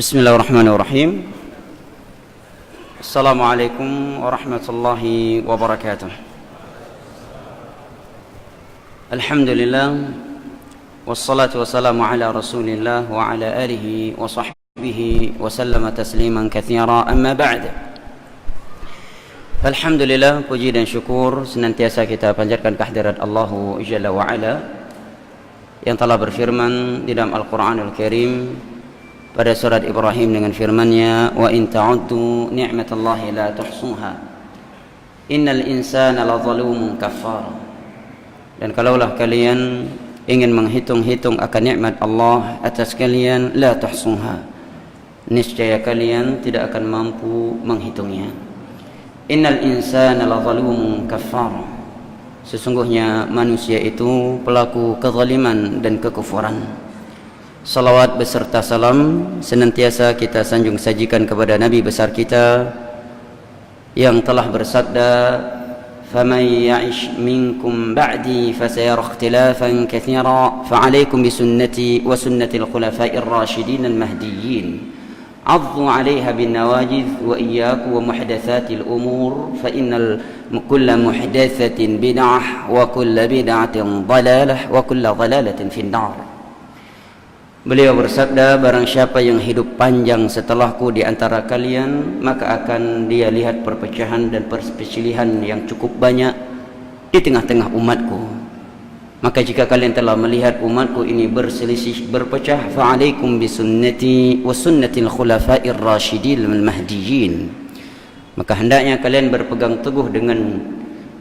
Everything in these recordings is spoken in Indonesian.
Bismillahirrahmanirrahim. Assalamualaikum warahmatullahi wabarakatuh. Alhamdulillah, wassalatu wassalamu ala rasulillah wa ala alihi wa sahbihi wa sallama tasliman katsira, amma ba'd. Alhamdulillah, puji dan syukur senantiasa kita panjatkan kehadirat Allah Jalla wa Ala yang telah berfirman di dalam Al-Quranul Karim pada surat Ibrahim dengan firman-Nya, wa in ta'uddu ni'matallahi la tuhsuha innal insana lazalumun kafar. Dan kalaulah kalian ingin menghitung-hitung akan nikmat Allah atas kalian, la tuhsuha, niscaya kalian tidak akan mampu menghitungnya. Innal insana lazalumun kafar, sesungguhnya manusia itu pelaku kezaliman dan kekufuran. Salawat beserta salam senantiasa kita sanjung sajikan kepada Nabi besar kita yang telah bersabda, "Faman ya'ish minkum ba'di fasayara ikhtilafan katsira, fa'alaikum bisunnati wa sunnatil khulafa'ir rasyidin al-mahdiyyin. 'addu 'alayha bin nawajidh wa iyyakum wa muhdatsatil umur fa innal kulla muhdatsatin bid'ah wa kulla bid'atin dhalalah wa kulla dhalalatin fin nar." Beliau bersabda, barang siapa yang hidup panjang setelahku di antara kalian, maka akan dia lihat perpecahan dan perselisihan yang cukup banyak di tengah-tengah umatku. Maka jika kalian telah melihat umatku ini berselisih, berpecah, fa'alaikum bisunnati wa sunnatil khulafa'ir rasyidin al-mahdiyyin, maka hendaknya kalian berpegang teguh dengan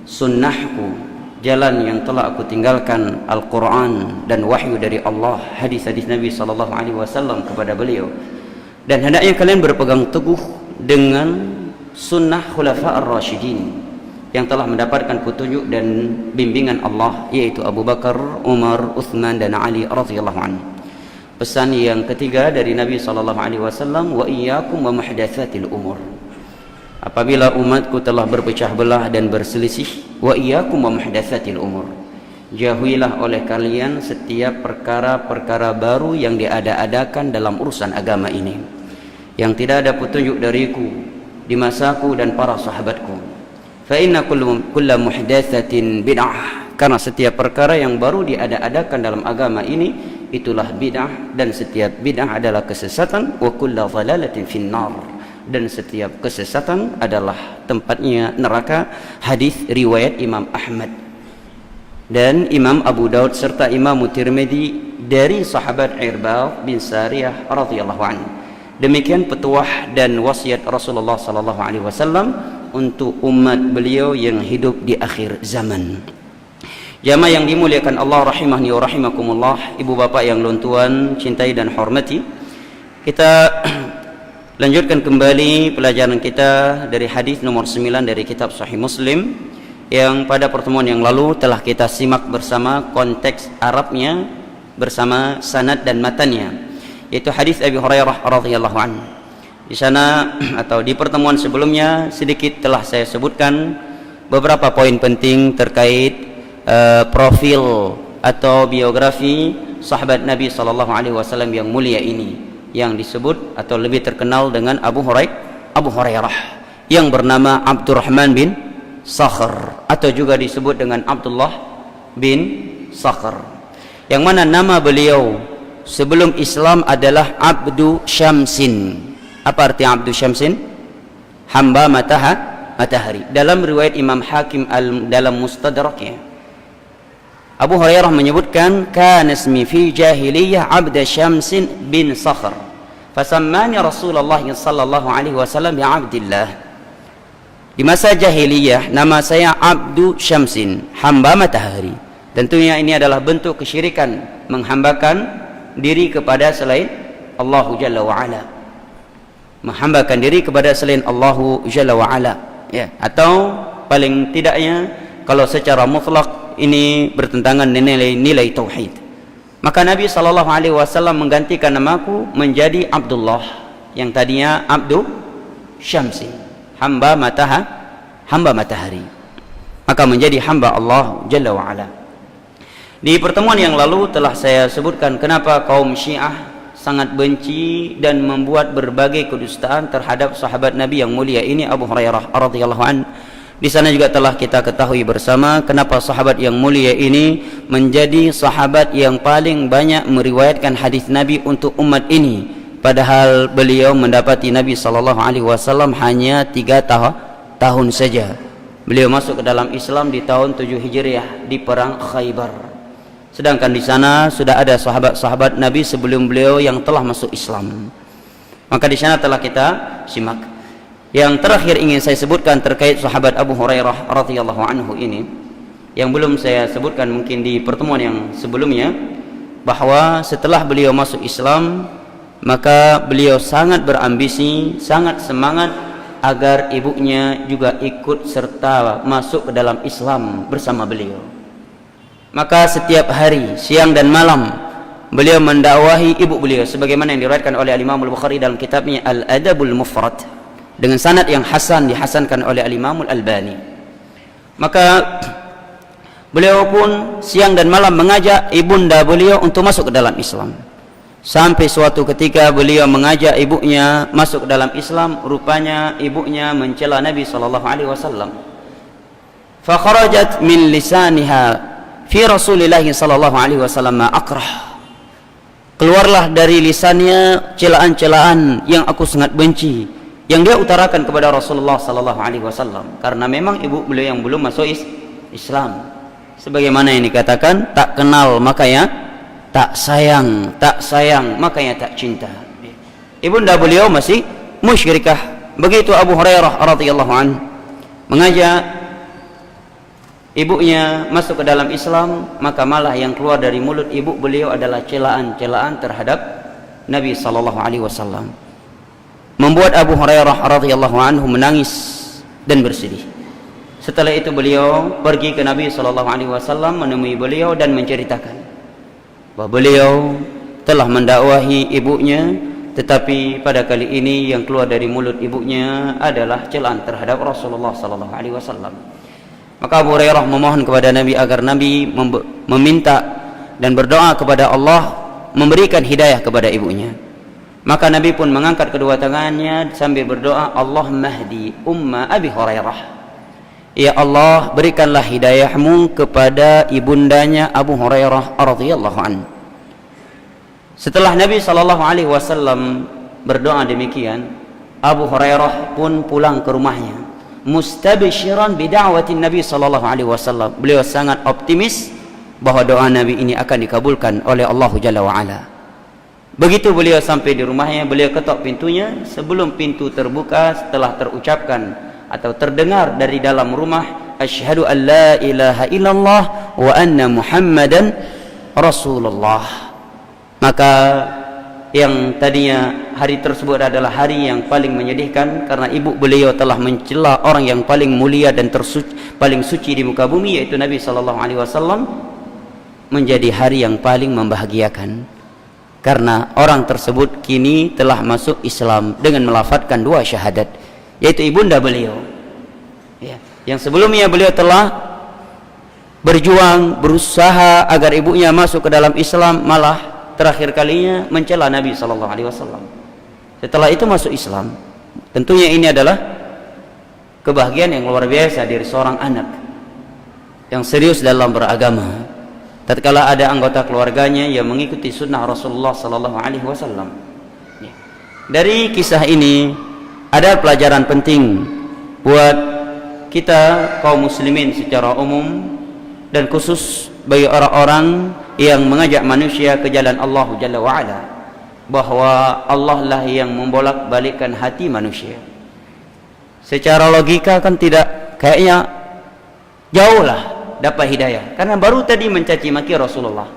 sunnahku, jalan yang telah aku tinggalkan, Al-Quran dan wahyu dari Allah, hadis-hadis Nabi SAW kepada beliau. Dan hendaknya kalian berpegang teguh dengan sunnah khulafa ar-rasyidin yang telah mendapatkan petunjuk dan bimbingan Allah, yaitu Abu Bakar, Umar, Uthman dan Ali radhiyallahu anhu. Pesan yang ketiga dari Nabi SAW, wa iyyakum wa muhdatsatil umur, apabila umatku telah berpecah belah dan berselisih, wa iyyakum wa muhdatsatil umur, jauhilah oleh kalian setiap perkara-perkara baru yang diada-adakan dalam urusan agama ini, yang tidak ada petunjuk dariku di masaku dan para sahabatku. Fa inna kulla muhdatsatin bid'ah, karena setiap perkara yang baru diada-adakan dalam agama ini itulah bid'ah, dan setiap bid'ah adalah kesesatan, wa kulla dhalalatin finnar, dan setiap kesesatan adalah tempatnya neraka. Hadis riwayat Imam Ahmad dan Imam Abu Daud serta Imam Tirmidzi dari sahabat Irbad bin Sariyah radhiyallahu anhu. Demikian petuah dan wasiat Rasulullah sallallahu alaihi wasallam untuk umat beliau yang hidup di akhir zaman. Jamaah yang dimuliakan Allah rahimahni wa rahimakumullah, ibu bapak yang lun tuan cintai dan hormati, kita lanjutkan kembali pelajaran kita dari hadis nomor 9 dari kitab Sahih Muslim, yang pada pertemuan yang lalu telah kita simak bersama konteks Arabnya bersama sanad dan matannya, yaitu hadis Abi Hurairah radhiyallahu anhu. Di sana atau di pertemuan sebelumnya sedikit telah saya sebutkan beberapa poin penting terkait profil atau biografi sahabat Nabi SAW yang mulia ini, yang disebut atau lebih terkenal dengan Abu Hurairah yang bernama Abdurrahman bin Sakhr, atau juga disebut dengan Abdullah bin Sakhr, yang mana nama beliau sebelum Islam adalah Abdu Syamsin. Apa arti Abdu Syamsin? Hamba matahari. Dalam riwayat Imam Hakim dalam Mustadraknya, Abu Hurairah menyebutkan, kana ismi fi jahiliyah Abda Syamsin bin Sakhr, fasammani Rasulullah sallallahu alaihi wasallam bi Abdillah. Di masa jahiliyah nama saya Abdu Syamsin, hamba matahari. Tentunya ini adalah bentuk kesyirikan, menghambakan diri kepada selain Allah Jalla wa Ala, menghambakan diri kepada selain Allah Jalla wa Ala, ya. Atau paling tidaknya kalau secara mutlak ini bertentangan dengan nilai tauhid. Maka Nabi SAW menggantikan namaku menjadi Abdullah, yang tadinya Abdu Syamsi, hamba matahari, maka menjadi hamba Allah Jalla wa Ala. Di pertemuan yang lalu telah saya sebutkan kenapa kaum Syiah sangat benci dan membuat berbagai kedustaan terhadap sahabat Nabi yang mulia ini, Abu Hurairah radhiyallahu an. Di sana juga telah kita ketahui bersama kenapa sahabat yang mulia ini menjadi sahabat yang paling banyak meriwayatkan hadis Nabi untuk umat ini, padahal beliau mendapati Nabi sallallahu alaihi wasallam hanya 3 tahun saja. Beliau masuk ke dalam Islam di tahun 7 Hijriah di perang Khaybar. Sedangkan di sana sudah ada sahabat-sahabat Nabi sebelum beliau yang telah masuk Islam. Maka di sana telah kita simak. Yang terakhir ingin saya sebutkan terkait sahabat Abu Hurairah radhiyallahu anhu ini, yang belum saya sebutkan mungkin di pertemuan yang sebelumnya, bahwa setelah beliau masuk Islam, maka beliau sangat berambisi, sangat semangat agar ibunya juga ikut serta masuk ke dalam Islam bersama beliau. Maka setiap hari, siang dan malam, beliau mendakwahi ibu beliau, sebagaimana yang diriwayatkan oleh Imam Al-Bukhari dalam kitabnya Al-Adabul Mufrad dengan sanad yang hasan, dihasankan oleh Al-Imam Al-Albani. Maka beliau pun siang dan malam mengajak ibunda beliau untuk masuk ke dalam Islam. Sampai suatu ketika beliau mengajak ibunya masuk ke dalam Islam, rupanya ibunya mencela Nabi sallallahu alaihi wasallam. Fa kharajat min lisaniha fi Rasulillah sallallahu alaihi wasallam ma akrah. Keluarlah dari lisannya celaan-celaan yang aku sangat benci, yang dia utarakan kepada Rasulullah sallallahu alaihi wasallam, karena memang ibu beliau yang belum masuk Islam. Sebagaimana yang dikatakan, tak kenal makanya tak sayang, tak sayang makanya tak cinta. Ibunda beliau masih musyrikah. Begitu Abu Hurairah radhiyallahu an mengajak ibunya masuk ke dalam Islam, maka malah yang keluar dari mulut ibu beliau adalah celaan-celaan terhadap Nabi sallallahu alaihi wasallam, membuat Abu Hurairah radhiyallahu anhu menangis dan bersedih. Setelah itu beliau pergi ke Nabi sallallahu alaihi wasallam, menemui beliau dan menceritakan bahwa beliau telah mendakwahi ibunya, tetapi pada kali ini yang keluar dari mulut ibunya adalah celaan terhadap Rasulullah sallallahu alaihi wasallam. Maka Abu Hurairah memohon kepada Nabi agar Nabi meminta dan berdoa kepada Allah memberikan hidayah kepada ibunya. Maka Nabi pun mengangkat kedua tangannya sambil berdoa, Allahumma hdi umma Abi Hurairah. Ya Allah, berikanlah hidayahmu kepada ibundanya Abu Hurairah radhiyallahu an. Setelah Nabi sallallahu alaihi wasallam berdoa demikian, Abu Hurairah pun pulang ke rumahnya mustabshiran bid'awati Nabi sallallahu alaihi wasallam. Beliau sangat optimis bahwa doa Nabi ini akan dikabulkan oleh Allah Jalla wa Ala. Begitu beliau sampai di rumahnya, beliau ketok pintunya. Sebelum pintu terbuka, setelah terucapkan atau terdengar dari dalam rumah, asyhadu an la ilaha illallah wa anna Muhammadan Rasulullah. Maka yang tadinya hari tersebut adalah hari yang paling menyedihkan karena ibu beliau telah mencela orang yang paling mulia dan paling suci di muka bumi, yaitu Nabi sallallahu alaihi wasallam, menjadi hari yang paling membahagiakan karena orang tersebut kini telah masuk Islam dengan melafadzkan 2 syahadat, yaitu ibunda beliau, ya, yang sebelumnya beliau telah berjuang, berusaha agar ibunya masuk ke dalam Islam, malah terakhir kalinya mencela Nabi sallallahu alaihi wasallam. Setelah itu masuk Islam. Tentunya ini adalah kebahagiaan yang luar biasa dari seorang anak yang serius dalam beragama, tatkala ada anggota keluarganya yang mengikuti sunnah Rasulullah sallallahu alaihi wasallam. Dari kisah ini ada pelajaran penting buat kita kaum muslimin secara umum, dan khusus bagi orang-orang yang mengajak manusia ke jalan Allah Jalla wa Ala, bahwa Allah lah yang membolak-balikkan hati manusia. Secara logika kan tidak, kayaknya jauh lah dapat hidayah, karena baru tadi mencaci maki Rasulullah.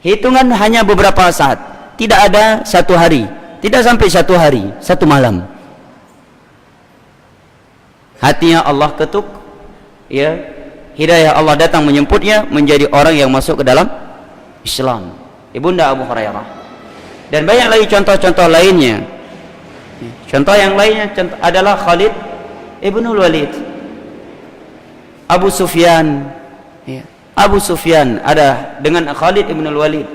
Hitungan hanya beberapa saat, tidak ada 1 hari, tidak sampai 1 hari, 1 malam, hatinya Allah ketuk, ya, hidayah Allah datang menjemputnya menjadi orang yang masuk ke dalam Islam, ibunda Abu Hurairah. Dan banyak lagi contoh-contoh lainnya. Contoh yang lainnya adalah Khalid ibnul Walid, Abu Sufyan, ya. Abu Sufyan ada dengan Khalid ibnul Walid,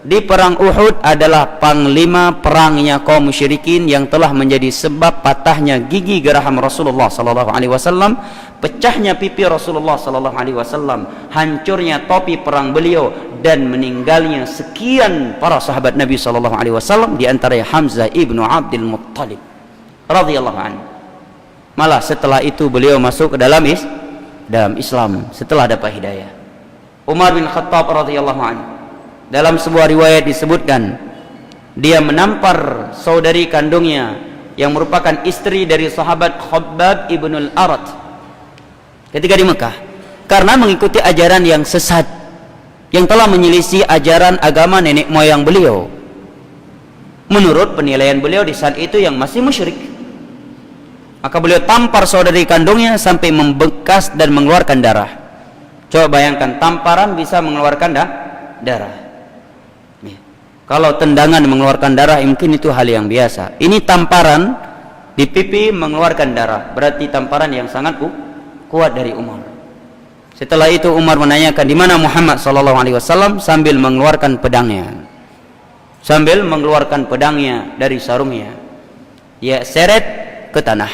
di perang Uhud adalah panglima perangnya kaum musyrikin yang telah menjadi sebab patahnya gigi geraham Rasulullah sallallahu alaihi wasallam, pecahnya pipi Rasulullah sallallahu alaihi wasallam, hancurnya topi perang beliau, dan meninggalnya sekian para sahabat Nabi sallallahu alaihi wasallam, di antaranya Hamzah ibnu Abdul Muttalib radhiyallahu anhu. Malah setelah itu beliau masuk ke dalam Islam setelah dapat hidayah. Umar bin Khattab radhiyallahu anhu, dalam sebuah riwayat disebutkan dia menampar saudari kandungnya yang merupakan istri dari sahabat Khabbab ibnul Arat ketika di Mekah karena mengikuti ajaran yang sesat yang telah menyelisih ajaran agama nenek moyang beliau. Menurut penilaian beliau di saat itu yang masih musyrik, maka beliau tampar saudari kandungnya sampai membekas dan mengeluarkan darah. Coba bayangkan, tamparan bisa mengeluarkan darah. Kalau tendangan mengeluarkan darah mungkin itu hal yang biasa. Ini tamparan di pipi mengeluarkan darah, berarti tamparan yang sangat kuat dari Umar. Setelah itu Umar menanyakan, di mana Muhammad sallallahu alaihi wasallam, sambil mengeluarkan pedangnya. Sambil mengeluarkan pedangnya dari sarungnya, dia seret ke tanah.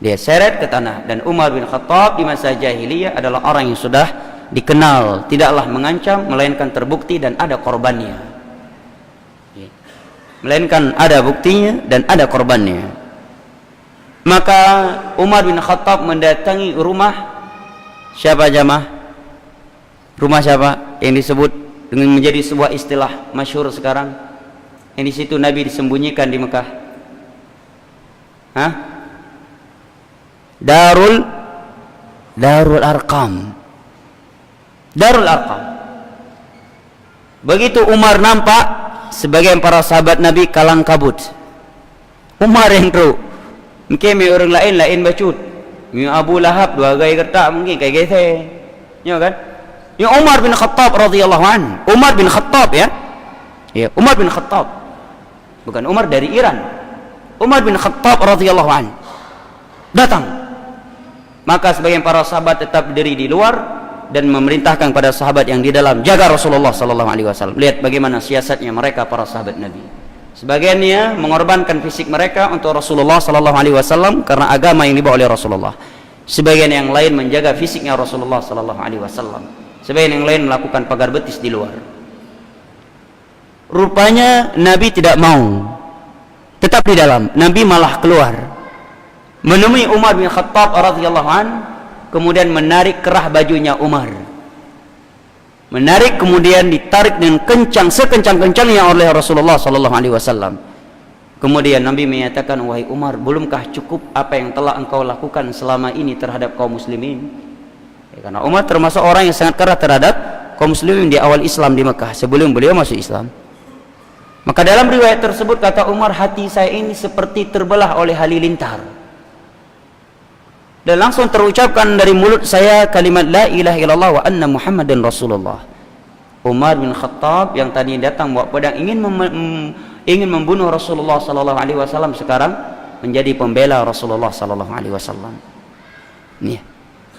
Dia seret ke tanah. Dan Umar bin Khattab di masa jahiliyah adalah orang yang sudah dikenal tidaklah mengancam, melainkan terbukti dan ada korbannya. Melainkan ada buktinya dan ada korbannya. Maka Umar bin Khattab mendatangi rumah siapa jamaah? Rumah siapa yang disebut dengan menjadi sebuah istilah masyhur sekarang, yang di situ Nabi disembunyikan di Mekah? Darul Arqam. Darul Arqam. Begitu Umar nampak, sebagian para sahabat Nabi kalang kabut. Umar yang tahu, mungkin orang lain bacut, Abu Lahab dua gaya kertas mungkin kayak gitu, ya kan? Ya Umar bin Khattab radhiyallahu anhu. Umar bin Khattab ya, Umar bin Khattab, bukan Umar dari Iran. Umar bin Khattab radhiyallahu anhu datang. Maka sebagian para sahabat tetap berdiri di luar dan memerintahkan pada sahabat yang di dalam, jaga Rasulullah sallallahu alaihi wasallam. Lihat bagaimana siasatnya mereka para sahabat Nabi. Sebagiannya mengorbankan fisik mereka untuk Rasulullah sallallahu alaihi wasallam karena agama yang dibawa oleh Rasulullah. Sebagian yang lain menjaga fisiknya Rasulullah sallallahu alaihi wasallam. Sebagian yang lain melakukan pagar betis di luar. Rupanya Nabi tidak mau, tetap di dalam. Nabi malah keluar menemui Umar bin Khattab radhiyallahu anhu, kemudian menarik kerah bajunya Umar, menarik kemudian ditarik dengan kencang, sekencang-kencangnya oleh Rasulullah sallallahu alaihi wasallam. Kemudian Nabi menyatakan, wahai Umar, belumkah cukup apa yang telah engkau lakukan selama ini terhadap kaum muslimin? Karena Umar termasuk orang yang sangat keras terhadap kaum muslimin di awal Islam di Mekah, sebelum beliau masuk Islam. Maka dalam riwayat tersebut kata Umar, hati saya ini seperti terbelah oleh halilintar. Dan langsung terucapkan dari mulut saya kalimat la ilaha illallah wa anna Muhammadan Rasulullah. Umar bin Khattab yang tadi datang bawa pedang ingin membunuh Rasulullah sallallahu alaihi wasallam, sekarang menjadi pembela Rasulullah sallallahu alaihi wasallam. Nih.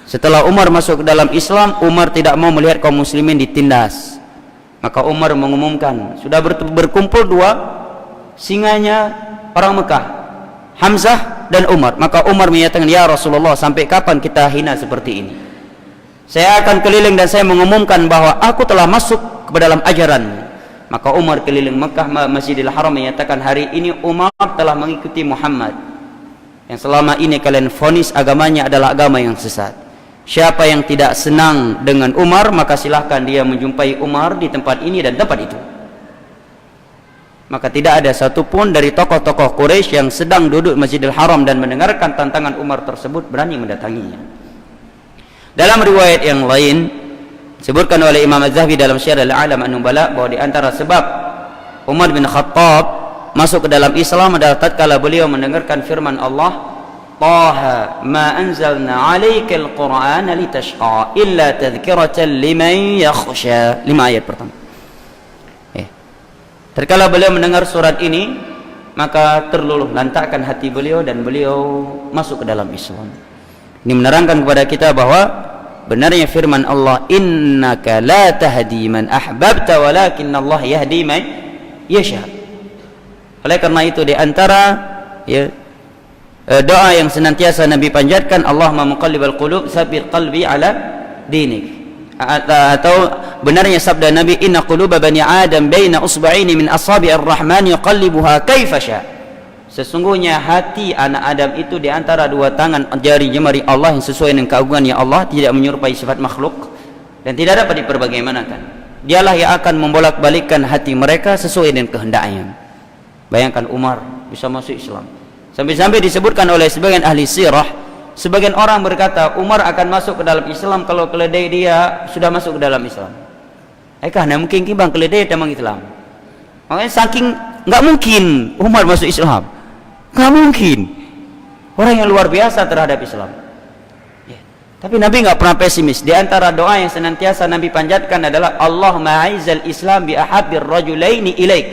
Setelah Umar masuk ke dalam Islam, Umar tidak mau melihat kaum muslimin ditindas. Maka Umar mengumumkan, sudah berkumpul dua singanya orang Mekah, Hamzah dan Umar. Maka Umar menyatakan, ya Rasulullah, sampai kapan kita hina seperti ini? Saya akan keliling dan saya mengumumkan bahwa aku telah masuk ke dalam ajaran. Maka Umar keliling Mekah, Masjidil Haram, menyatakan, hari ini Umar telah mengikuti Muhammad yang selama ini kalian vonis agamanya adalah agama yang sesat. Siapa yang tidak senang dengan Umar, maka silahkan dia menjumpai Umar di tempat ini dan tempat itu. Maka tidak ada satupun dari tokoh-tokoh Quraisy yang sedang duduk Masjidil Haram dan mendengarkan tantangan Umar tersebut berani mendatanginya. Dalam riwayat yang lain disebutkan oleh Imam Az-Zahabi dalam Syiar Al-A'lam An-Nubala bahwa di antara sebab Umar bin Khattab masuk ke dalam Islam adalah tatkala beliau mendengarkan firman Allah, Taha ma anzalna 'alaikal Qur'ana litashqa illa tadhkiratan liman yakhsha. 5 ayat pertama. Tatkala beliau mendengar surat ini, maka terluluh lantakkan hati beliau dan beliau masuk ke dalam Islam. Ini menerangkan kepada kita bahwa benarnya firman Allah, innaka la tahdi man ahbabta walakinna Allah yahdi man yasha. Oleh karena itu di antara doa yang senantiasa Nabi panjatkan, Allahumma muqallibal qulub tsabbit qalbi ala dinik. Atau benarnya sabda Nabi, inna quluba bani adam baina usba'ini min asabi'ir rahman yuqallibuha kaifa sya. Sesungguhnya hati anak Adam itu di antara dua tangan jari jemari Allah yang sesuai dengan keagungannya Allah, tidak menyerupai sifat makhluk dan tidak dapat diperbagaimanakan. Dialah yang akan membolak-balikkan hati mereka sesuai dengan kehendaknya. Bayangkan Umar bisa masuk Islam. Sampai-sampai disebutkan oleh sebagian ahli sirah, sebagian orang berkata Umar akan masuk ke dalam Islam kalau keledai dia sudah masuk ke dalam Islam. Karena mungkin bang keledai dalam Islam. Makanya saking nggak mungkin Umar masuk Islam. Nggak mungkin. Orang yang luar biasa terhadap Islam. Tapi Nabi nggak pernah pesimis. Di antara doa yang senantiasa Nabi panjatkan adalah Allahumma a'izzal Islam bi ahabbir rajulaini ilaik,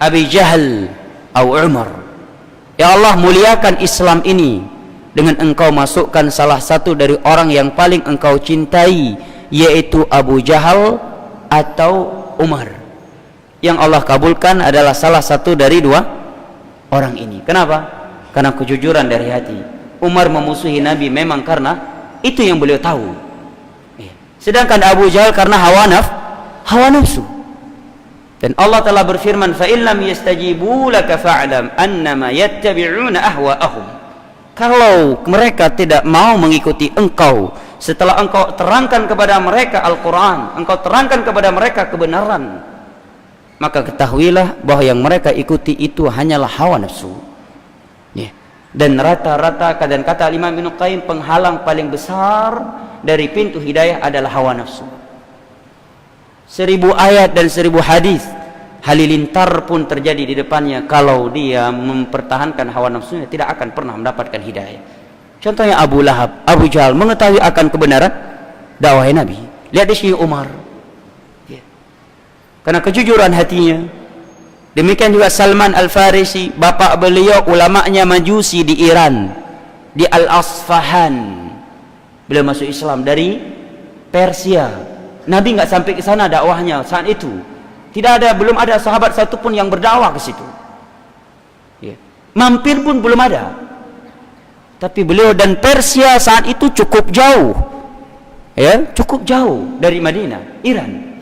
Abi Jahal atau Umar. Ya Allah, muliakan Islam ini dengan engkau masukkan salah satu dari orang yang paling engkau cintai, yaitu Abu Jahal atau Umar. Yang Allah kabulkan adalah salah satu dari dua orang ini. Kenapa? Karena kejujuran dari hati. Umar memusuhi Nabi memang karena itu yang beliau tahu. Sedangkan Abu Jahal karena hawa nafsu. Dan Allah telah berfirman, fa illam yastajibu laka fa'lam annama yattabi'una ahwa'ahum. Kalau mereka tidak mau mengikuti engkau setelah engkau terangkan kepada mereka Al-Quran, engkau terangkan kepada mereka kebenaran, maka ketahuilah bahwa yang mereka ikuti itu hanyalah hawa nafsu. Dan rata-rata dan kata Imam Ibnu Qayyim, penghalang paling besar dari pintu hidayah adalah hawa nafsu. 1000 ayat dan 1000 hadis halilintar pun terjadi di depannya, kalau dia mempertahankan hawa nafsunya tidak akan pernah mendapatkan hidayah. Contohnya Abu Lahab, Abu Jahal mengetahui akan kebenaran dakwah Nabi. Lihat di sini Umar, karena kejujuran hatinya. Demikian juga Salman Al-Farisi, bapak beliau ulamanya Majusi di Iran, di Al-Asfahan. Beliau masuk Islam dari Persia. Nabi nggak sampai ke sana dakwahnya saat itu. Belum ada sahabat satupun yang berdakwah ke situ. Mampir pun belum ada. Tapi beliau dan Persia saat itu cukup jauh. Cukup jauh dari Madinah, Iran.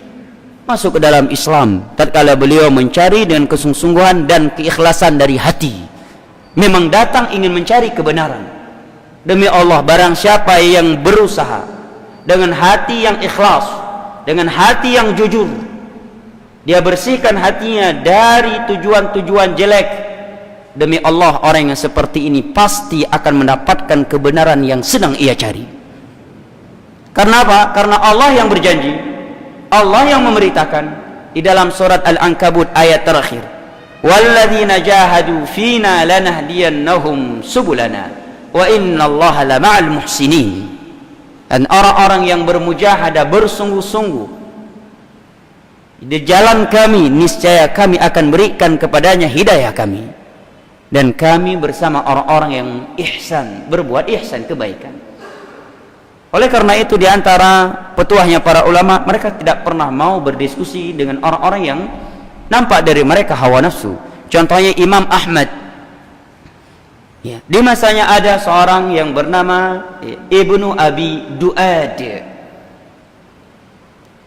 Masuk ke dalam Islam tatkala beliau mencari dengan kesungguhan dan keikhlasan dari hati. Memang datang ingin mencari kebenaran. Demi Allah, barang siapa yang berusaha dengan hati yang ikhlas, dengan hati yang jujur, dia bersihkan hatinya dari tujuan-tujuan jelek, demi Allah, orang yang seperti ini pasti akan mendapatkan kebenaran yang sedang ia cari. Karena apa? Karena Allah yang berjanji, Allah yang memberitakan di dalam surat Al-Ankabut ayat terakhir, walladzina jahadu fina lanahdiyannahum subulana wa innallaha lama'al muhsinin. Dan orang-orang yang bermujahadah, bersungguh-sungguh di jalan kami, niscaya kami akan berikan kepadanya hidayah kami, dan kami bersama orang-orang yang ihsan, berbuat ihsan, kebaikan. Oleh karena itu, di antara petuahnya para ulama, mereka tidak pernah mau berdiskusi dengan orang-orang yang nampak dari mereka hawa nafsu. Contohnya Imam Ahmad. Di masanya ada seorang yang bernama Ibnu Abi Du'ad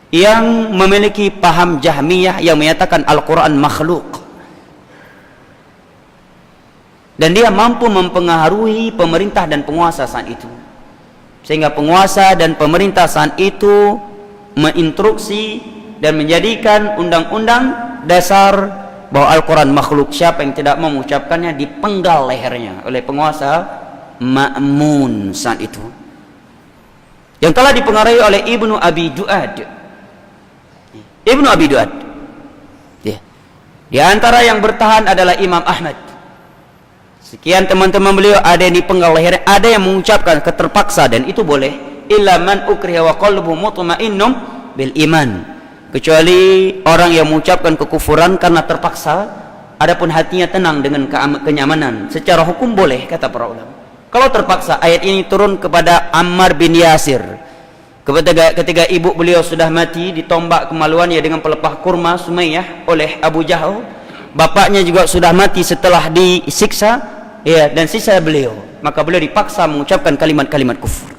yang memiliki paham Jahmiyah yang menyatakan Al-Quran makhluk, dan dia mampu mempengaruhi pemerintah dan penguasa saat itu, sehingga penguasa dan pemerintah saat itu menginstruksi dan menjadikan undang-undang dasar bahwa Al-Quran makhluk. Siapa yang tidak mau mengucapkannya dipenggal lehernya oleh penguasa Ma'mun saat itu, yang telah dipengaruhi oleh Ibnu Abi Du'ad. Ibnu Abi Du'ad. Di antara yang bertahan adalah Imam Ahmad. Sekian teman-teman beliau, ada yang dipenggal lehernya, ada yang mengucapkan keterpaksa, dan itu boleh. Illa man ukriha wa qalbuhu mutma'innun bil iman. Kecuali orang yang mengucapkan kekufuran karena terpaksa, adapun hatinya tenang dengan kenyamanan, secara hukum boleh, kata para ulama. Kalau terpaksa, ayat ini turun kepada Ammar bin Yasir Ketika ibu beliau sudah mati, ditombak kemaluannya dengan pelepah kurma Sumayyah oleh Abu Jahal. Bapaknya juga sudah mati setelah disiksa, ya, dan sisa beliau. Maka beliau dipaksa mengucapkan kalimat-kalimat kufur.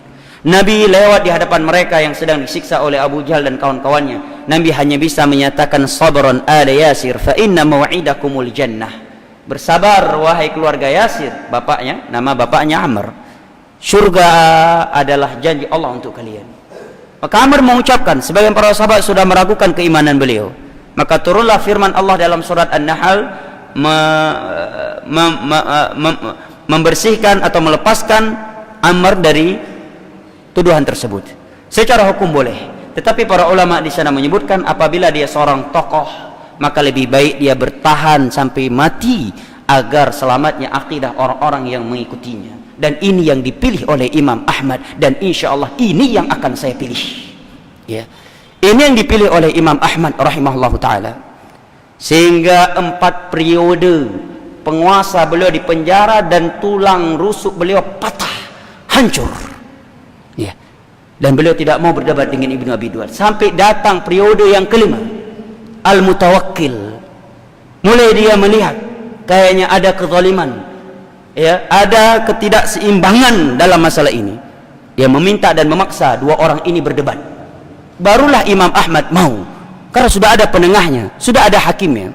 Nabi lewat di hadapan mereka yang sedang disiksa oleh Abu Jahal dan kawan-kawannya. Nabi hanya bisa menyatakan, sabran ala Yasir fa inna maw'idakumul jannah. Bersabar wahai keluarga Yasir. Bapaknya, nama bapaknya Amr. Surga adalah janji Allah untuk kalian. Maka Amr mengucapkan, sebagian para sahabat sudah meragukan keimanan beliau. Maka turunlah firman Allah dalam surat An-Nahl, membersihkan atau melepaskan Amr dari tuduhan tersebut. Secara hukum boleh, tetapi para ulama di sana menyebutkan apabila dia seorang tokoh, maka lebih baik dia bertahan sampai mati agar selamatnya akidah orang-orang yang mengikutinya. Dan ini yang dipilih oleh Imam Ahmad, dan insya Allah ini yang akan saya pilih, ya. Ini yang dipilih oleh Imam Ahmad rahimahullah ta'ala. Sehingga 4 periode penguasa beliau di penjara dan tulang rusuk beliau patah, hancur, ya. Dan beliau tidak mau berdebat dengan Ibnu Abi Duat sampai datang periode yang kelima, Al-Mutawakkil. Mulai dia melihat kayaknya ada kezaliman, ya, ada ketidakseimbangan dalam masalah ini. Dia meminta dan memaksa 2 orang ini berdebat. Barulah Imam Ahmad mau, karena sudah ada penengahnya, sudah ada hakimnya,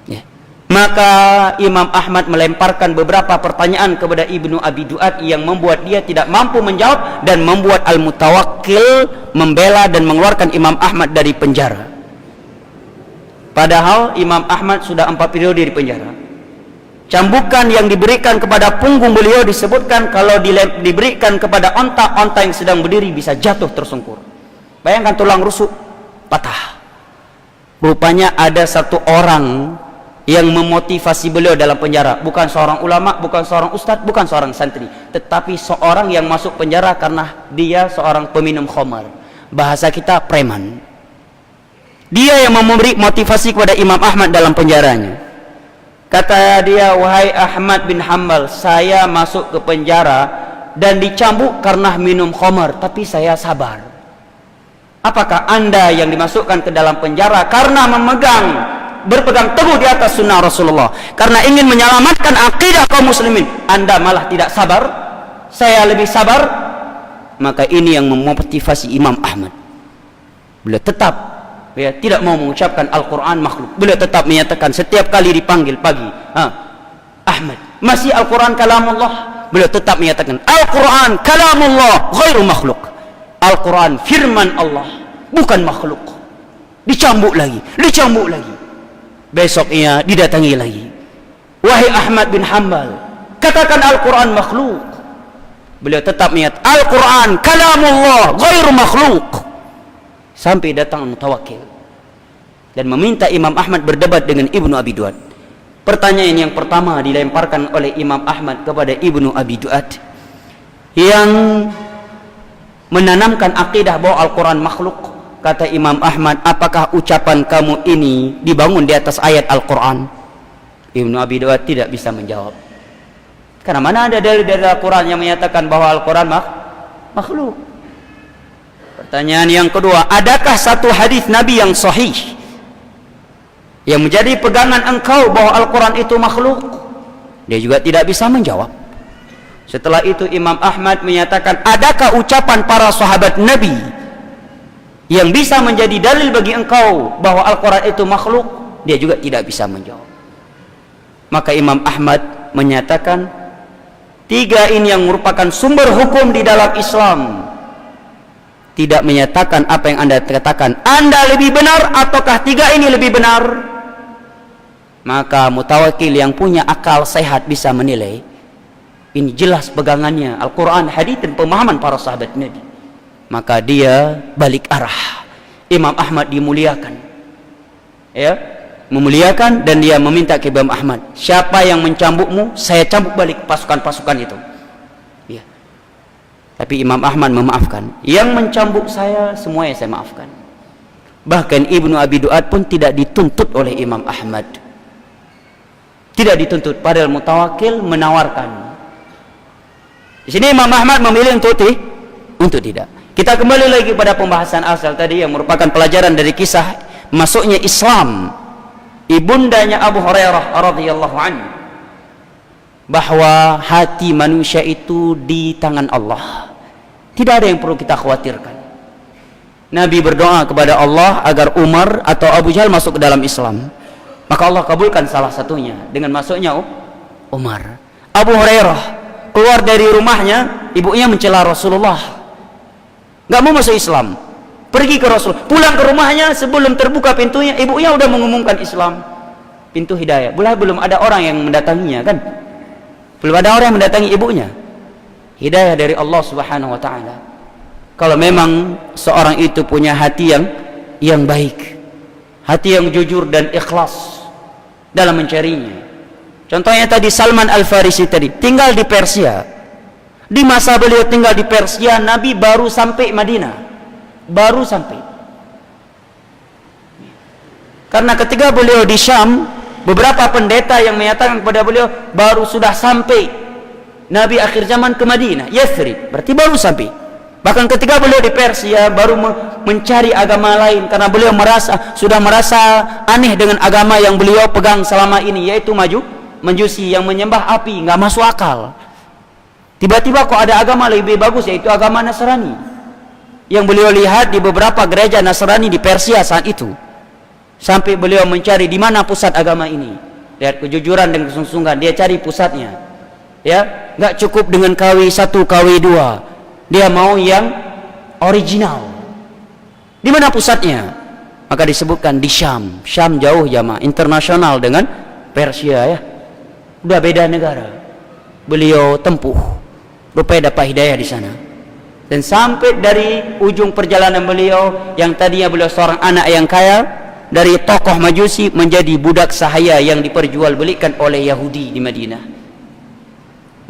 ya. Maka Imam Ahmad melemparkan beberapa pertanyaan kepada Ibnu Abi Duat yang membuat dia tidak mampu menjawab, dan membuat Al-Mutawakkil membela dan mengeluarkan Imam Ahmad dari penjara. Padahal Imam Ahmad sudah 4 periode di penjara. Cambukan yang diberikan kepada punggung beliau disebutkan kalau diberikan kepada onta-onta yang sedang berdiri bisa jatuh tersungkur. Bayangkan tulang rusuk patah. Rupanya ada 1 orang yang memotivasi beliau dalam penjara. Bukan seorang ulama, bukan seorang ustadz, bukan seorang santri, tetapi seorang yang masuk penjara karena dia seorang peminum khamar. Bahasa kita preman. Dia yang memberi motivasi kepada Imam Ahmad dalam penjaranya. Kata dia, wahai Ahmad bin Hanbal, saya masuk ke penjara dan dicambuk karena minum khamar, tapi saya sabar. Apakah anda yang dimasukkan ke dalam penjara karena berpegang teguh di atas sunnah Rasulullah, karena ingin menyelamatkan akidah kaum muslimin, anda malah tidak sabar? Saya lebih sabar. Maka ini yang memotivasi Imam Ahmad. Beliau tetap, ya, tidak mau mengucapkan Al-Quran makhluk. Beliau tetap menyatakan setiap kali dipanggil pagi, Ahmad, masih Al-Quran kalamullah? Beliau tetap menyatakan Al-Quran kalamullah ghairu makhluk. Al-Quran firman Allah, bukan makhluk. Dicambuk lagi, dicambuk lagi. Besoknya didatangi lagi, wahai Ahmad bin Hanbal, katakan Al-Quran makhluk. Beliau tetap menyatakan Al-Quran kalamullah ghairu makhluk. Sampai datang Mutawakkil dan meminta Imam Ahmad berdebat dengan Ibnu Abi Duat. Pertanyaan yang pertama dilemparkan oleh Imam Ahmad kepada Ibnu Abi Duat yang menanamkan akidah bahwa Al-Quran makhluk. Kata Imam Ahmad, apakah ucapan kamu ini dibangun di atas ayat Al-Quran? Ibnu Abi Duat tidak bisa menjawab, karena mana ada dalil dari Al-Quran yang menyatakan bahwa Al-Quran makhluk. Pertanyaan yang kedua, adakah satu hadis Nabi yang sahih yang menjadi pegangan engkau bahwa Al-Quran itu makhluk? Dia juga tidak bisa menjawab. Setelah itu Imam Ahmad menyatakan, adakah ucapan para sahabat Nabi yang bisa menjadi dalil bagi engkau bahwa Al-Quran itu makhluk? Dia juga tidak bisa menjawab. Maka Imam Ahmad menyatakan, 3 ini yang merupakan sumber hukum di dalam Islam tidak menyatakan apa yang anda katakan. Anda lebih benar ataukah 3 ini lebih benar? Maka Mutawakkil yang punya akal sehat bisa menilai, ini jelas pegangannya Al-Quran, hadis dan pemahaman para sahabat Nabi. Maka dia balik arah. Imam Ahmad dimuliakan, ya, memuliakan, dan dia meminta ke Imam Ahmad, siapa yang mencambukmu, saya cambuk balik pasukan-pasukan itu, ya. Tapi Imam Ahmad memaafkan. Yang mencambuk saya, semuanya saya maafkan. Bahkan Ibnu Abi Duat pun tidak dituntut oleh Imam Ahmad, tidak dituntut, padahal Mutawakkil menawarkan. Di sini Imam Ahmad memilih untuk tidak. Kita kembali lagi pada pembahasan asal tadi yang merupakan pelajaran dari kisah masuknya Islam ibundanya Abu Hurairah radhiyallahu anhu, bahwa hati manusia itu di tangan Allah. Tidak ada yang perlu kita khawatirkan. Nabi berdoa kepada Allah agar Umar atau Abu Jahal masuk ke dalam Islam, maka Allah kabulkan salah satunya dengan masuknya Umar. Abu Hurairah keluar dari rumahnya, ibunya mencela Rasulullah, nggak mau masuk Islam, pergi ke Rasul, pulang ke rumahnya, sebelum terbuka pintunya ibunya udah mengumumkan Islam, pintu hidayah. Belum ada orang yang mendatanginya kan, belum ada orang yang mendatangi ibunya. Hidayah dari Allah Subhanahu wa taala. Kalau memang seorang itu punya hati yang baik, hati yang jujur dan ikhlas dalam mencarinya. Contohnya tadi Salman Al-Farisi tadi tinggal di Persia. Di masa beliau tinggal di Persia, Nabi baru sampai Madinah, baru sampai. Karena ketika beliau di Syam, beberapa pendeta yang menyatakan kepada beliau baru sudah sampai Nabi akhir zaman ke Madinah, Yathrib, berarti baru sampai. Bahkan ketika beliau di Persia baru mencari agama lain, karena beliau sudah merasa aneh dengan agama yang beliau pegang selama ini, yaitu Majusi yang menyembah api, nggak masuk akal. Tiba-tiba kok ada agama lebih bagus, yaitu agama Nasrani, yang beliau lihat di beberapa gereja Nasrani di Persia saat itu. Sampai beliau mencari di mana pusat agama ini. Lihat kejujuran dan kesungguhan, dia cari pusatnya. Ya, nggak cukup dengan KW1, KW2. Dia mau yang original. Di mana pusatnya? Maka disebutkan di Syam. Syam jauh jamaah, internasional dengan Persia ya. Udah beda negara. Beliau tempuh, rupanya dapat hidayah di sana. Dan sampai dari ujung perjalanan beliau, yang tadinya beliau seorang anak yang kaya, dari tokoh Majusi menjadi budak sahaya yang diperjualbelikan oleh Yahudi di Madinah.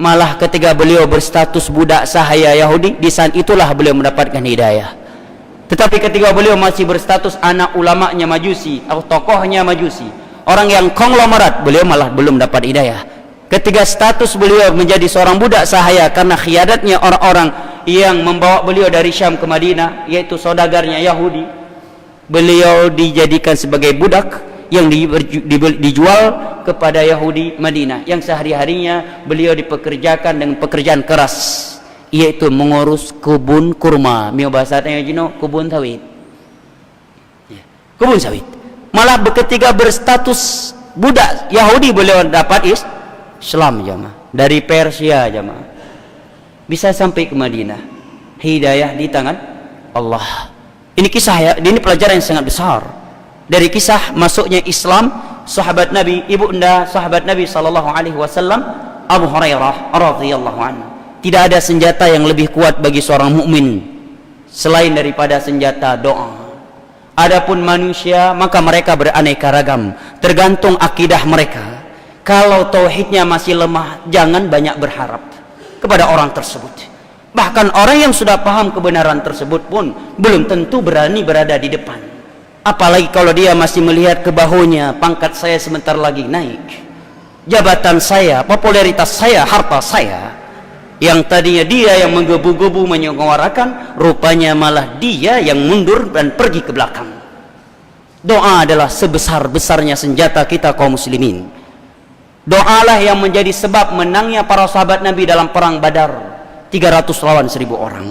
Malah ketika beliau berstatus budak sahaya Yahudi, di saat itulah beliau mendapatkan hidayah. Tetapi ketika beliau masih berstatus anak ulamanya Majusi atau tokohnya Majusi, orang yang konglomerat, beliau malah belum dapat hidayah. Ketika status beliau menjadi seorang budak sahaya karena khianatnya orang-orang yang membawa beliau dari Syam ke Madinah, yaitu saudagarnya Yahudi, beliau dijadikan sebagai budak yang dijual kepada Yahudi Madinah, yang sehari-harinya beliau dipekerjakan dengan pekerjaan keras, yaitu mengurus kebun kurma, bahasanya kebun sawit, kebun sawit. Malah ketika berstatus budak Yahudi, beliau dapat Islam jamaah, dari Persia jamaah, bisa sampai ke Madinah. Hidayah di tangan Allah. Ini kisah ya, ini pelajaran yang sangat besar dari kisah masuknya Islam sahabat Nabi, ibunda sahabat Nabi sallallahu alaihi wasallam, Abu Hurairah radhiyallahu anhu. Tidak ada senjata yang lebih kuat bagi seorang mukmin selain daripada senjata doa. Adapun manusia, maka mereka beraneka ragam, tergantung akidah mereka. Kalau tauhidnya masih lemah, jangan banyak berharap kepada orang tersebut. Bahkan orang yang sudah paham kebenaran tersebut pun belum tentu berani berada di depan. Apalagi kalau dia masih melihat ke bahunya, pangkat saya sebentar lagi naik, jabatan saya, popularitas saya, harta saya. Yang tadinya dia yang menggebu-gebu menyuarakan, rupanya malah dia yang mundur dan pergi ke belakang. Doa adalah sebesar-besarnya senjata kita kaum muslimin. Doalah yang menjadi sebab menangnya para sahabat Nabi dalam perang Badar, 300 lawan 1000 orang.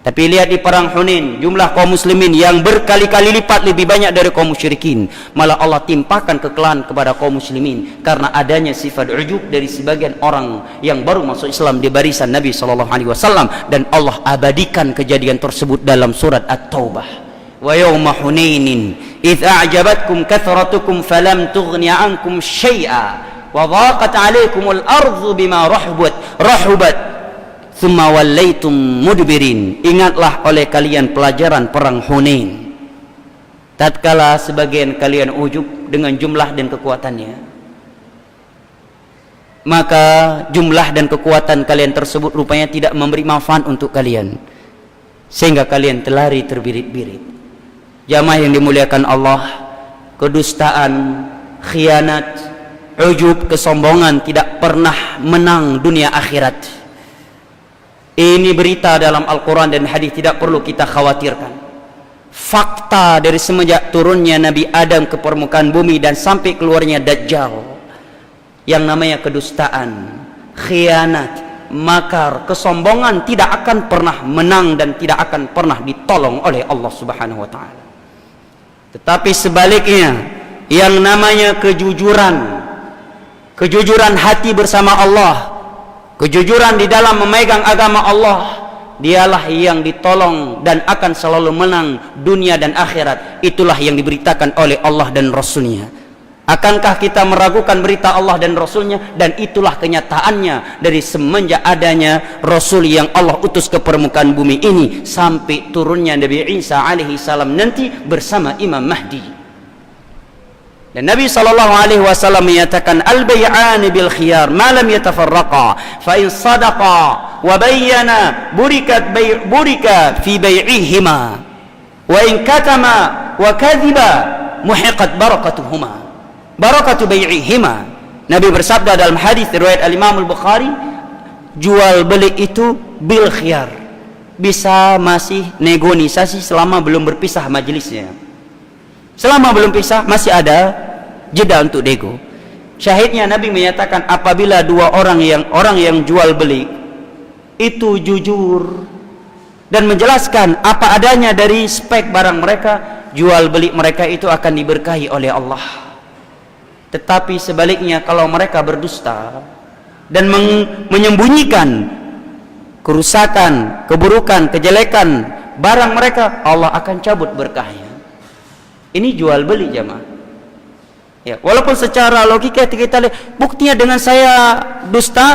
Tapi lihat di perang Hunain, jumlah kaum muslimin yang berkali-kali lipat lebih banyak dari kaum musyrikin. Malah Allah timpakan kekalahan kepada kaum muslimin karena adanya sifat ujub dari sebagian orang yang baru masuk Islam di barisan Nabi SAW. Dan Allah abadikan kejadian tersebut dalam surat At-Taubah. Wa yawma Hunainin idh a'jabatkum kathratukum falam tughni ankum syai'a wa dhaqat 'alaikumul ardu bima rahubat thumma wallaitum mudbirin. Ingatlah oleh kalian pelajaran perang Hunain, tatkala sebagian kalian ujub dengan jumlah dan kekuatannya, maka jumlah dan kekuatan kalian tersebut rupanya tidak memberi manfaat untuk kalian, sehingga kalian terlari terbirit-birit. Jamaah yang dimuliakan Allah, kedustaan, khianat, ujub, kesombongan tidak pernah menang dunia akhirat. Ini berita dalam Al-Quran dan hadis, tidak perlu kita khawatirkan. Fakta dari semenjak turunnya Nabi Adam ke permukaan bumi dan sampai keluarnya Dajjal, yang namanya kedustaan, khianat, makar, kesombongan tidak akan pernah menang dan tidak akan pernah ditolong oleh Allah Subhanahu wa taala. Tetapi sebaliknya, yang namanya kejujuran hati bersama Allah, kejujuran di dalam memegang agama Allah, dialah yang ditolong dan akan selalu menang dunia dan akhirat. Itulah yang diberitakan oleh Allah dan Rasulnya. Akankah kita meragukan berita Allah dan Rasulnya? Dan itulah kenyataannya dari semenjak adanya Rasul yang Allah utus ke permukaan bumi ini sampai turunnya Nabi Isa alaihi salam nanti bersama Imam Mahdi. Dan Nabi SAW menyatakan, al-bay'ani bil khiyar ma lam yatafarraqa fa in sadaqa wa bayyana burika fi bay'ihima wa in katama wa kadhiba muhiqat barakatuhuma, barakatu bay'ihima. Nabi bersabda dalam hadis riwayat al-Imam al-Bukhari, jual beli itu bil khiyar, bisa masih negosiasi selama belum berpisah majelisnya. Selama belum pisah masih ada jeda untuk nego. Syahidnya Nabi menyatakan, apabila dua orang yang jual beli itu jujur dan menjelaskan apa adanya dari spek barang mereka, jual beli mereka itu akan diberkahi oleh Allah. Tetapi sebaliknya, kalau mereka berdusta dan menyembunyikan kerusakan, keburukan, kejelekan barang mereka, Allah akan cabut berkahnya. Ini jual beli jamaah. Ya, walaupun secara logika kita lihat, buktinya dengan saya dusta,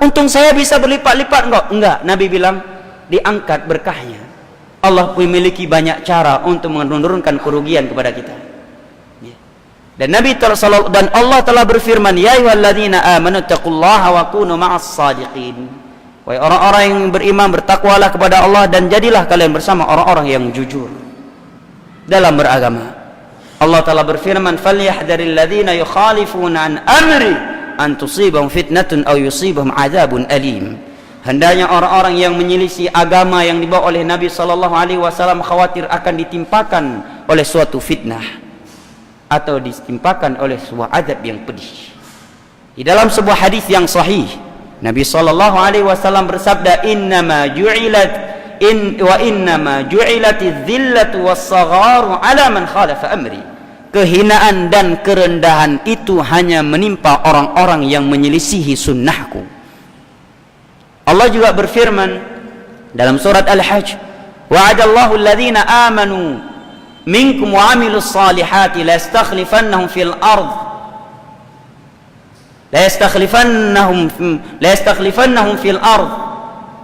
untung saya bisa berlipat-lipat. Enggak. Nabi bilang diangkat berkahnya. Allah memiliki banyak cara untuk menurunkan kerugian kepada kita. Ya. Dan dan Allah telah berfirman, ya ayyuhalladzina amanu taqullaha wa kunu ma'as shadiqin. Wahai orang-orang yang beriman, bertakwalah kepada Allah dan jadilah kalian bersama orang-orang yang jujur dalam beragama. Allah Ta'ala berfirman, falyahdharil ladzina yukhalifuna an amri an tusibahum fitnatun aw yusibahum adzabun alim. Hendaknya orang-orang yang menyelisih agama yang dibawa oleh Nabi SAW khawatir akan ditimpakan oleh suatu fitnah atau ditimpakan oleh sebuah azab yang pedih. Di dalam sebuah hadis yang sahih, Nabi SAW bersabda, innama ju'ilatiz zillatu was-sagharu ala man khalafa amri. Kehinaan dan kerendahan itu hanya menimpa orang-orang yang menyelisihi sunnahku. Allah juga berfirman dalam surat Al-Hajj, wa'adallahu alladhina amanu minkum wa 'amilus salihati la yastakhlifannahum fil ard fil ard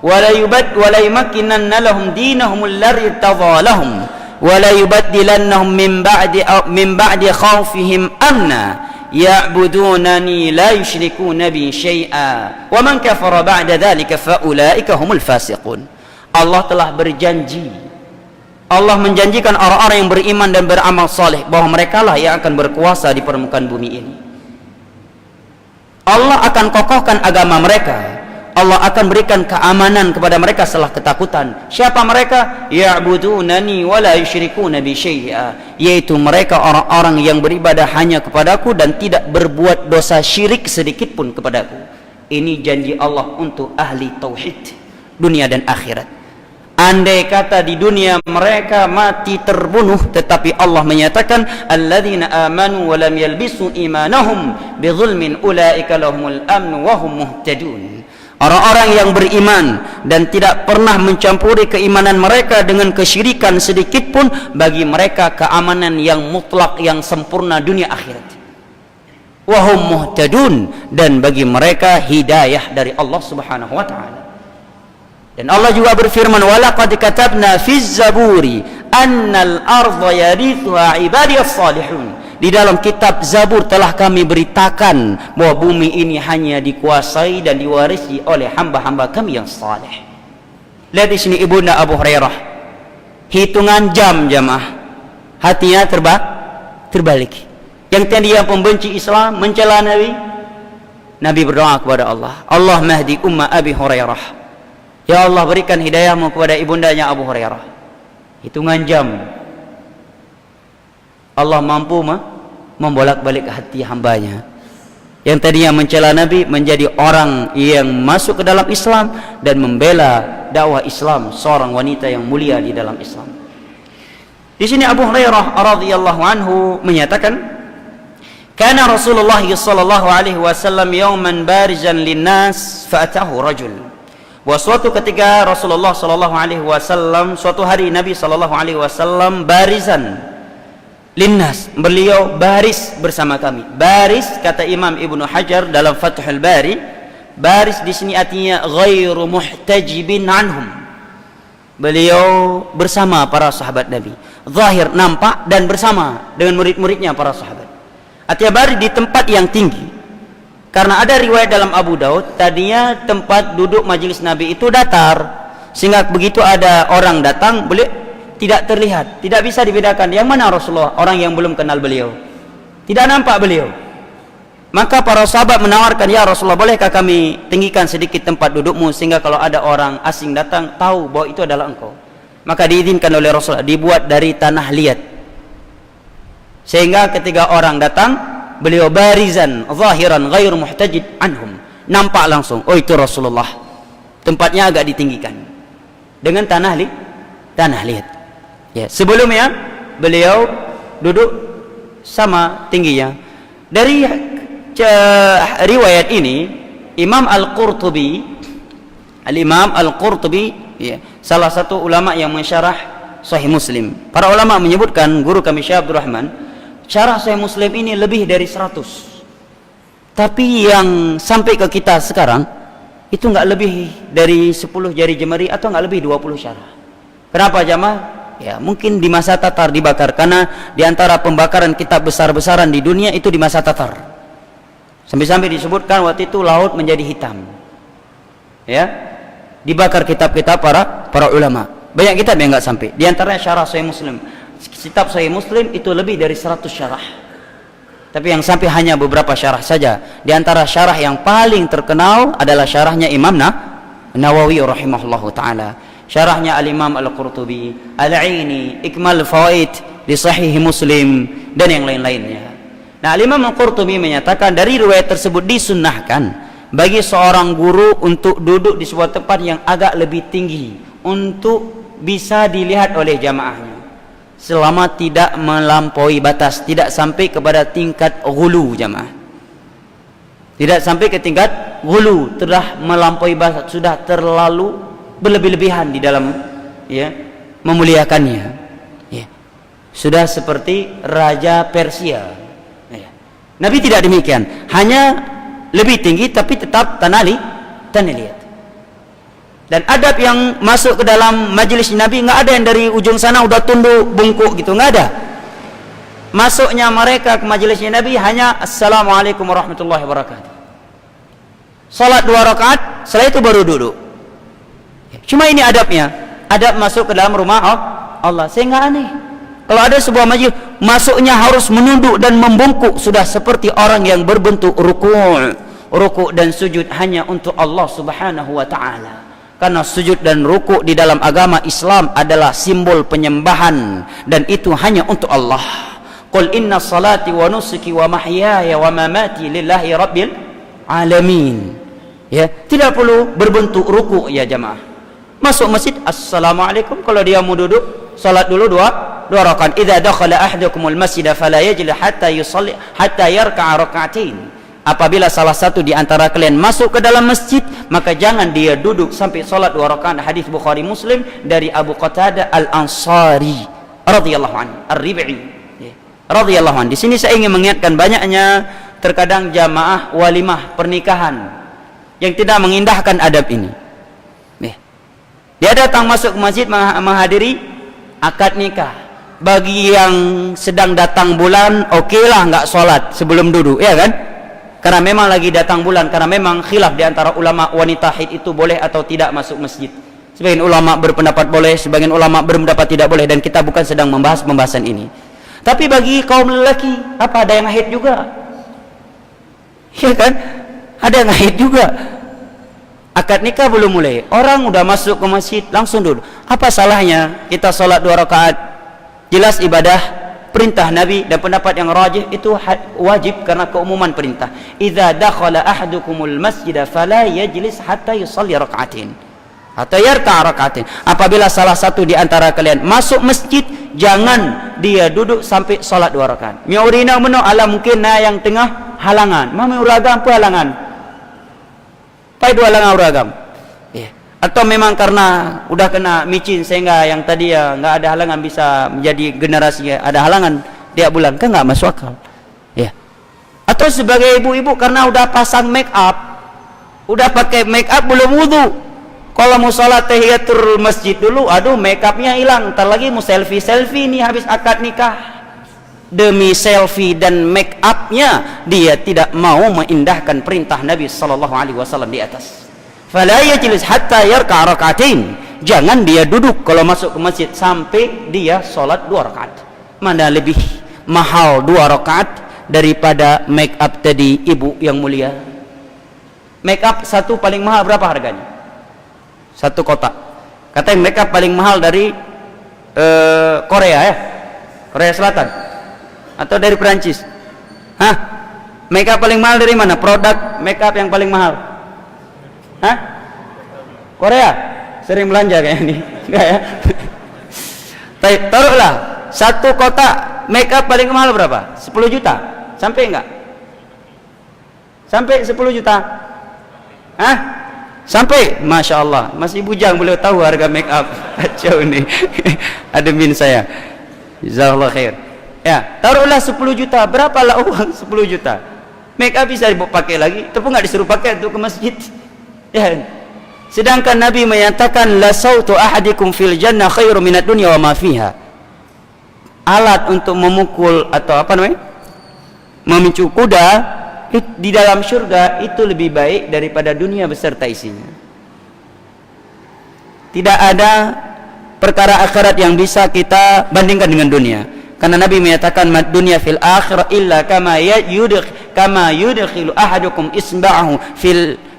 ولا يمكنن لهم دينهم الذي ارتضى لهم ولا يبدلنهم من بعد خوفهم أمنا يعبدونني لا يشركون بي شيئا ومن كفر بعد ذلك فأولئك هم الفاسقون. Allah telah berjanji, Allah menjanjikan orang-orang yang beriman dan beramal saleh bahwa merekalah yang akan berkuasa di permukaan bumi ini. Allah akan kokohkan agama mereka. Allah akan berikan keamanan kepada mereka setelah ketakutan. Siapa mereka? Ya'budunani wa la yusyrikuna bi syai'a, yaitu mereka orang-orang yang beribadah hanya kepadaku dan tidak berbuat dosa syirik sedikit pun kepadaku. Ini janji Allah untuk ahli tauhid dunia dan akhirat. Andai kata di dunia mereka mati terbunuh, tetapi Allah menyatakan alladzina amanu wa lam yalbisu imanahum bidzulmin ulaika lahumul amnu wa hum muhtadun. Orang-orang yang beriman dan tidak pernah mencampuri keimanan mereka dengan kesyirikan sedikit pun, bagi mereka keamanan yang mutlak, yang sempurna dunia akhirat. Wahum muhtadun, dan bagi mereka hidayah dari Allah Subhanahu wa taala. Dan Allah juga berfirman, walaqad katabna fiz zaburi annal ardha yarithuha ibadiyas salihun. Di dalam kitab Zabur telah kami beritakan bahwa bumi ini hanya dikuasai dan diwarisi oleh hamba-hamba kami yang saleh. Lihat di sini Ibunda Abu Hurairah, hitungan jam jamaah, hatinya terbalik. Yang tadinya pembenci Islam, mencela Nabi, Nabi berdoa kepada Allah, Allah mahdi umma Abi Hurairah, Ya Allah, berikan hidayahmu kepada ibundanya Abu Hurairah. Hitungan jam Allah mampu membolak-balik hati hambanya yang tadinya mencela Nabi menjadi orang yang masuk ke dalam Islam dan membela dakwah Islam, seorang wanita yang mulia di dalam Islam. Di sini Abu Hurairah radhiyallahu anhu menyatakan, "Kana Rasulullah sallallahu alaihi wasallam yawman barizan linnas fa'atahu rajul." Bahwa suatu ketika Rasulullah sallallahu alaihi wasallam, suatu hari Nabi sallallahu alaihi wasallam barizan linnas, beliau baris bersama kami. Baris, kata Imam Ibnu Hajar dalam Fathul Bari, baris di sini artinya ghairu muhtajibin anhum. Beliau bersama para sahabat Nabi, zahir nampak dan bersama dengan murid-muridnya para sahabat. Artinya baris di tempat yang tinggi. Karena ada riwayat dalam Abu Daud, tadinya tempat duduk majelis Nabi itu datar, sehingga begitu ada orang datang, beliau tidak terlihat, tidak bisa dibedakan yang mana Rasulullah, orang yang belum kenal beliau, tidak nampak beliau. Maka para sahabat menawarkan, "Ya Rasulullah, bolehkah kami tinggikan sedikit tempat dudukmu sehingga kalau ada orang asing datang tahu bahwa itu adalah engkau?" Maka diizinkan oleh Rasulullah, dibuat dari tanah liat, sehingga ketika orang datang beliau barizan zahiran ghairu muhtajid anhum, nampak langsung, oh itu Rasulullah. Tempatnya agak ditinggikan dengan tanah liat. Ya, sebelumnya beliau duduk sama tingginya. Dari riwayat ini Imam Al-Qurtubi, Al-Imam Al-Qurtubi, ya, salah satu ulama yang mensyarah Sahih Muslim. Para ulama menyebutkan, guru kami Syekh Abdul Rahman, syarah Sahih Muslim ini lebih dari 100. Tapi yang sampai ke kita sekarang itu nggak lebih dari 10 jari jemari atau nggak lebih 20 syarah. Kenapa jamaah? Ya, mungkin di masa Tatar dibakar, karena di antara pembakaran kitab besar-besaran di dunia itu di masa Tatar. Sampai-sampai disebutkan waktu itu laut menjadi hitam. Ya, dibakar kitab-kitab para ulama. Banyak kitab yang nggak sampai. Di antaranya syarah Sahih Muslim. Kitab Sahih Muslim itu lebih dari 100 syarah. Tapi yang sampai hanya beberapa syarah saja. Di antara syarah yang paling terkenal adalah syarahnya Imam Nawawi rahimahullahu taala. Syarahnya Al-Imam Al-Qurtubi, Al-Aini, Ikmal Fawaid di Sahih Muslim dan yang lain-lainnya. Nah, Al-Imam Al-Qurtubi menyatakan dari riwayat tersebut disunnahkan bagi seorang guru untuk duduk di sebuah tempat yang agak lebih tinggi untuk bisa dilihat oleh jamaahnya, selama tidak melampaui batas, tidak sampai kepada tingkat ghulu jamaah. Tidak sampai ke tingkat ghulu, telah melampaui batas, sudah terlalu berlebih-lebihan di dalam, ya, memuliakannya, ya. Sudah seperti raja Persia, ya. Nabi tidak demikian, hanya lebih tinggi tapi tetap tanah liat. Dan adab yang masuk ke dalam majelis Nabi nggak ada yang dari ujung sana udah tunduk bungkuk gitu, nggak ada. Masuknya mereka ke majelisnya Nabi hanya Assalamualaikum warahmatullahi wabarakatuh. Salat 2 rakaat, setelah itu baru duduk. Cuma ini adabnya, adab masuk ke dalam rumah Allah. Sehingga aneh kalau ada sebuah majelis masuknya harus menunduk dan membungkuk, sudah seperti orang yang berbentuk ruku' dan sujud hanya untuk Allah Subhanahu wa taala. Karena sujud dan ruku' di dalam agama Islam adalah simbol penyembahan dan itu hanya untuk Allah. Qul inna salati wa nusuki wa mahyaya wa mamati lillahi rabbil alamin. Ya, tidak perlu berbentuk ruku' ya jamaah. Masuk masjid, Assalamualaikum. Kalau dia mau duduk, salat dulu dua rakaat. Idza dakhala ahadukumul masjid fala yajlis hatta yusalli hatta yarka'a rak'atain. Apabila salah satu di antara kalian masuk ke dalam masjid, maka jangan dia duduk sampai salat 2 rakaat. Hadis Bukhari Muslim dari Abu Qatadah Al-Ansari radhiyallahu anhu, Ar-Rib'i radhiyallahu anhu. Di sini saya ingin mengingatkan banyaknya terkadang jamaah walimah pernikahan yang tidak mengindahkan adab ini. Dia datang masuk ke masjid menghadiri akad nikah. Bagi yang sedang datang bulan, okelah nggak sholat sebelum duduk, ya kan? Karena memang lagi datang bulan, karena memang khilaf di antara ulama wanita haid itu boleh atau tidak masuk masjid. Sebagian ulama berpendapat boleh, sebagian ulama berpendapat tidak boleh, dan kita bukan sedang membahas pembahasan ini. Tapi bagi kaum lelaki, apa ada yang haid juga? Ya kan? Ada yang haid juga. Akad nikah belum mulai, orang udah masuk ke masjid langsung duduk. Apa salahnya kita solat 2 rakaat? Jelas ibadah perintah Nabi, dan pendapat yang rajih itu wajib karena keumuman perintah. Idza dakhala ahadukumul masjid fala yajlis hatta yusalli raka'atin hatta yarka' raka'atin. Apabila salah satu di antara kalian masuk masjid, jangan dia duduk sampai solat 2 rakaat. Miurina meno ala mungkin na yang tengah halangan. Mami uragam apa halangan? Pai 2 halangan uragam. Atau memang karena udah kena micin sehingga yang tadi ya nggak ada halangan bisa menjadi generasi ada halangan dia bulan, kan nggak masuk akal. Ya. Atau sebagai ibu-ibu karena udah pasang make up, udah pakai make up belum wudu. Kalau mau sholat tahiyatul masjid dulu, aduh make upnya hilang, ntar lagi mau selfie nih habis akad nikah. Demi selfie dan make upnya dia tidak mau mengindahkan perintah Nabi sallallahu alaihi wasallam di atas. Fala yajlis hatta yarka' raka'atain. Jangan dia duduk kalau masuk ke masjid sampai dia solat 2 rakaat. Mana lebih mahal 2 rakaat daripada make up tadi, ibu yang mulia? Make up satu paling mahal berapa harganya? 1 kotak. Katanya make up paling mahal dari Korea ya, Korea Selatan atau dari Perancis? Hah? Make up paling mahal dari mana? Produk make up yang paling mahal? Hah? Korea? Sering belanja kayak ini? Enggak ya? Taruhlah 1 kotak make up paling mahal berapa? 10 juta? Sampai enggak? Sampai 10 juta? Hah? Sampai? Masya Allah, masih bujang boleh tahu harga make up. Kacau nih admin saya. Jazakallah khair. Ya, taruhlah 10 juta. Berapalah uang 10 juta? Make up bisa dipakai lagi, tapi enggak disuruh pakai untuk ke masjid. Ya. Sedangkan Nabi menyatakan la sautu ahadikum fil jannah khairu minad dunya wa ma fiha. Alat untuk memukul atau apa namanya? Memicu kuda di dalam syurga itu lebih baik daripada dunia beserta isinya. Tidak ada perkara akhirat yang bisa kita bandingkan dengan dunia. Karena Nabi menyatakan mad dunya fil akhirah illa kama yudkhilu ahadukum isba'ahu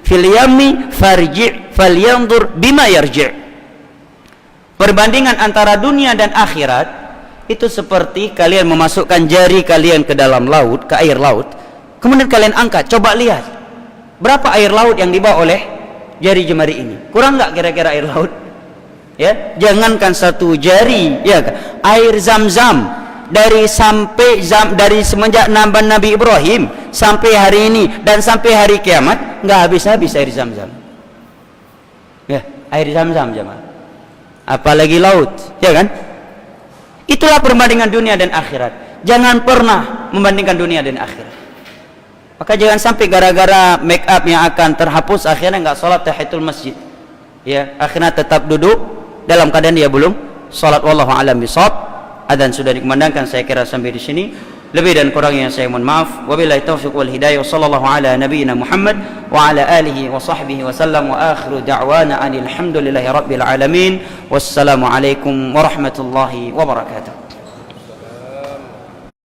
fil yammi farji' falyanzur bima yarji'. Perbandingan antara dunia dan akhirat itu seperti kalian memasukkan jari kalian ke dalam laut, ke air laut, kemudian kalian angkat, coba lihat berapa air laut yang dibawa oleh jari jemari ini. Kurang enggak kira-kira air laut? Ya, jangankan 1 jari, ya, air Zam-Zam dari semenjak Nabi Ibrahim sampai hari ini dan sampai hari kiamat nggak habis-habis air Zam-Zam. Ya, air Zam-Zam jemaah. Apalagi laut, ya kan? Itulah perbandingan dunia dan akhirat. Jangan pernah membandingkan dunia dan akhirat. Maka jangan sampai gara-gara make up yang akan terhapus akhirnya nggak sholat tahiyatul masjid. Ya, akhirnya tetap duduk dalam keadaan dia belum sholat. Wallahu a'lam bishawab. Adzan sudah dikumandangkan, saya kira sampai di sini. Lebih dan kurangnya saya mohon maaf. Wabillahi taufiq wal hidayah. Sallallahu ala nabiyyina Muhammad wa ala alihi wa sahbihi wa sallam wa akhiru da'wana anil hamdulillahi rabbil alamin. Wassalamu alaikum warahmatullahi wabarakatuh.